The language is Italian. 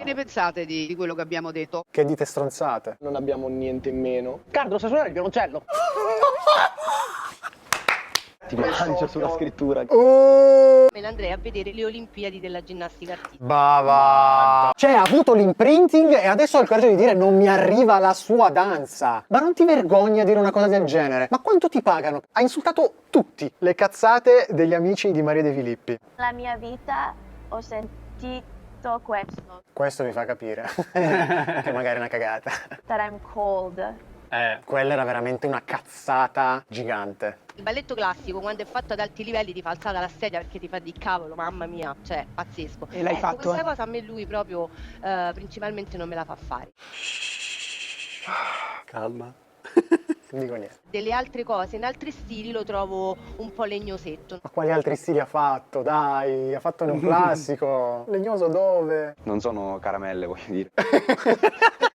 Che ne pensate di quello che abbiamo detto? Che dite stronzate. Non abbiamo niente in meno. Carlo, sa suonare il violoncello? Ti mangio sulla scrittura. Me ne andrei a vedere le Olimpiadi della ginnastica artistica. Bava. Cioè, ha avuto l'imprinting e adesso ha il coraggio di dire non mi arriva la sua danza. Ma non ti vergogni a dire una cosa del genere? Ma quanto ti pagano? Ha insultato tutti. Le cazzate degli amici di Maria De Filippi. Nella mia vita ho sentito questo, Questo mi fa capire che magari è una cagata. that I'm cold. Quella era veramente una cazzata gigante. Il balletto classico, quando è fatto ad alti livelli, ti fa alzare la sedia perché ti fa di cavolo, mamma mia, cioè, pazzesco. E l'hai fatto, Questa cosa a me lui proprio principalmente non me la fa fare. Calma. Non dico niente. Delle altre cose, in altri stili lo trovo un po' legnosetto. Ma quali altri stili ha fatto? Dai, ha fatto un classico. Legnoso dove? Non sono caramelle, voglio dire.